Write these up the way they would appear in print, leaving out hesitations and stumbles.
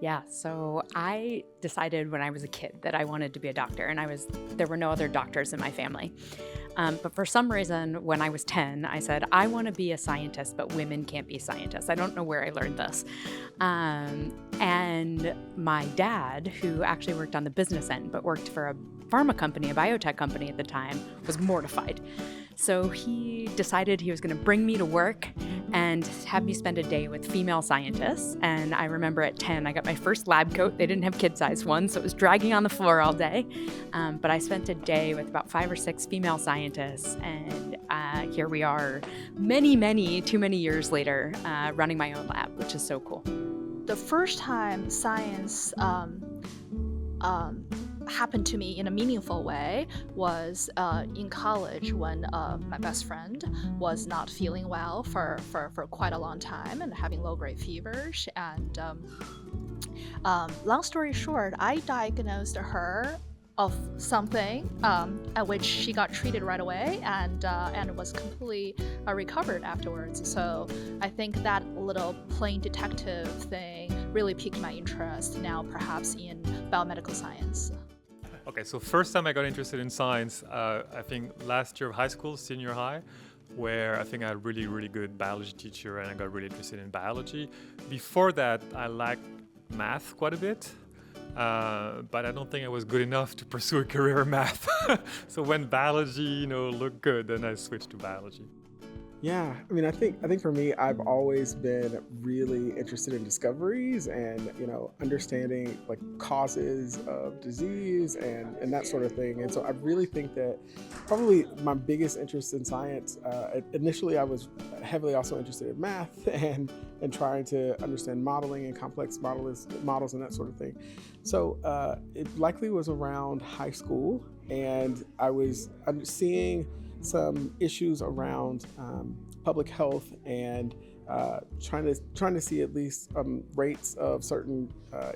Yeah, so I decided when I was a kid that I wanted to be a doctor, and there were no other doctors in my family. But for some reason, when I was 10, I said, I want to be a scientist, but women can't be scientists. I don't know where I learned this. And my dad, who actually worked on the business end, but worked for a pharma company, a biotech company at the time, was mortified. So he decided he was going to bring me to work and have me spend a day with female scientists. And I remember at 10, I got my first lab coat. They didn't have kid-sized ones, so it was dragging on the floor all day. But I spent a day with about 5 or 6 female scientists, and here we are too many years later, running my own lab, which is so cool. The first time science happened to me in a meaningful way was in college when my best friend was not feeling well for quite a long time and having low-grade fevers. And long story short, I diagnosed her of something at which she got treated right away and was completely recovered afterwards. So I think that little plain detective thing really piqued my interest now perhaps in biomedical science. Okay, so first time I got interested in science, I think last year of high school, senior high, where I think I had a really, really good biology teacher and I got really interested in biology. Before that, I liked math quite a bit, but I don't think I was good enough to pursue a career in math. So when biology, looked good, then I switched to biology. Yeah, I mean, I think for me, I've always been really interested in discoveries and understanding like causes of disease and that sort of thing. And so I really think that probably my biggest interest in science. Initially, I was heavily also interested in math and trying to understand modeling and complex models and that sort of thing. So it likely was around high school, and I'm seeing some issues around public health and trying to see at least rates of certain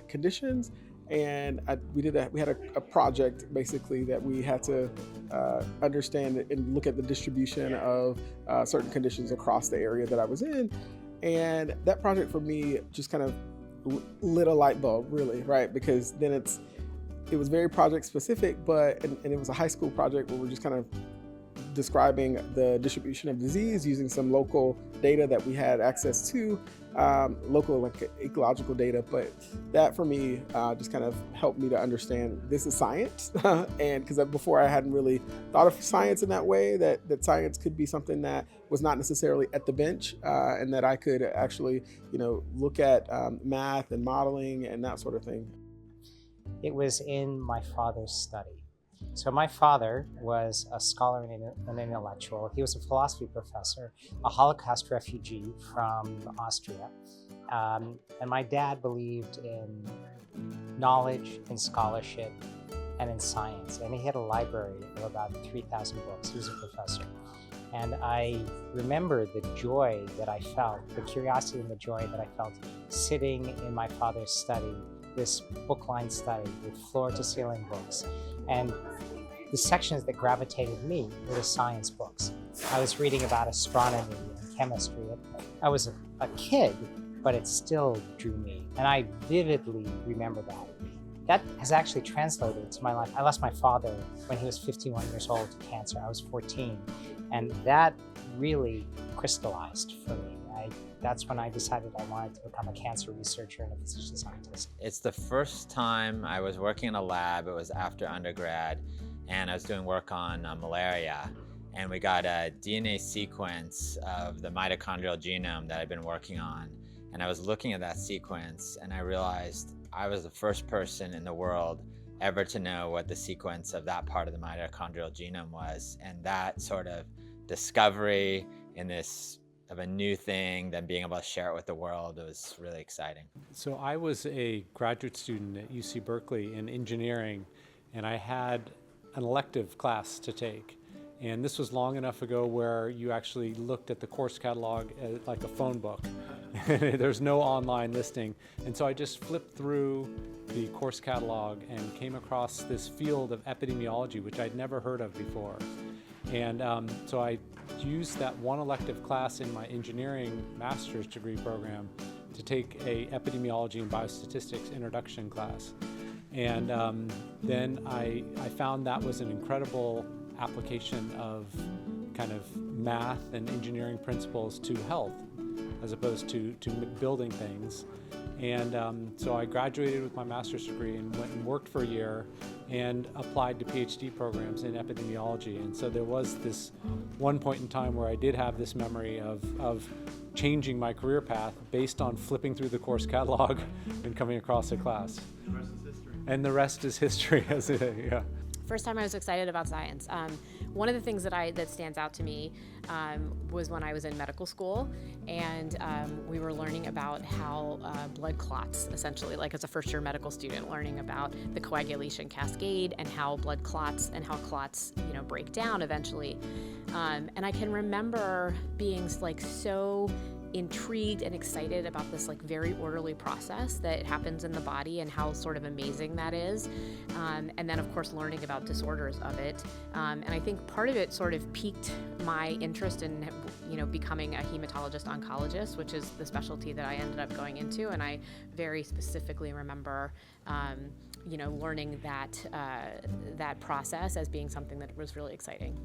conditions. And we had a project basically that we had to understand and look at the distribution of certain conditions across the area that I was in. And that project for me just kind of lit a light bulb, really, right? Because then it was very project specific, and it was a high school project where we're just kind of describing the distribution of disease using some local data that we had access to, local like ecological data. But that for me just kind of helped me to understand this is science. And because before I hadn't really thought of science in that way, that science could be something that was not necessarily at the bench, and that I could actually look at math and modeling and that sort of thing. It was in my father's study. So my father was a scholar and an intellectual. He was a philosophy professor, a Holocaust refugee from Austria. And my dad believed in knowledge, in scholarship, and in science. And he had a library of about 3,000 books. He was a professor. And I remember the joy that I felt, the curiosity and the joy that I felt sitting in my father's study, this book-lined study with floor-to-ceiling books. And the sections that gravitated me were the science books. I was reading about astronomy and chemistry. I was a kid, but it still drew me. And I vividly remember that. That has actually translated into my life. I lost my father when he was 51 years old to cancer. I was 14. And that really crystallized for me. That's when I decided I wanted to become a cancer researcher and a physician scientist. It's the first time I was working in a lab. It was after undergrad, and I was doing work on malaria. And we got a DNA sequence of the mitochondrial genome that I've been working on. And I was looking at that sequence, and I realized I was the first person in the world ever to know what the sequence of that part of the mitochondrial genome was. And that sort of discovery in this of a new thing, then being able to share it with the world was really exciting. So I was a graduate student at UC Berkeley in engineering, and I had an elective class to take. And this was long enough ago where you actually looked at the course catalog like a phone book. There's no online listing. And so I just flipped through the course catalog and came across this field of epidemiology, which I'd never heard of before. And so I used that one elective class in my engineering master's degree program to take a epidemiology and biostatistics introduction class. And then I found that was an incredible application of kind of math and engineering principles to health, as opposed to building things. And so I graduated with my master's degree and went and worked for a year and applied to PhD programs in epidemiology. And so there was this one point in time where I did have this memory of changing my career path based on flipping through the course catalog and coming across a class. The rest is history. And the rest is history, as it is, yeah. First time I was excited about science. One of the things that stands out to me was when I was in medical school, and we were learning about how blood clots, essentially, like as a first-year medical student, learning about the coagulation cascade and how blood clots and how clots, break down eventually. And I can remember being like so intrigued and excited about this like very orderly process that happens in the body and how sort of amazing that is. And then of course learning about disorders of it. And I think part of it sort of piqued my interest in becoming a hematologist oncologist, which is the specialty that I ended up going into. And I very specifically remember learning that process as being something that was really exciting.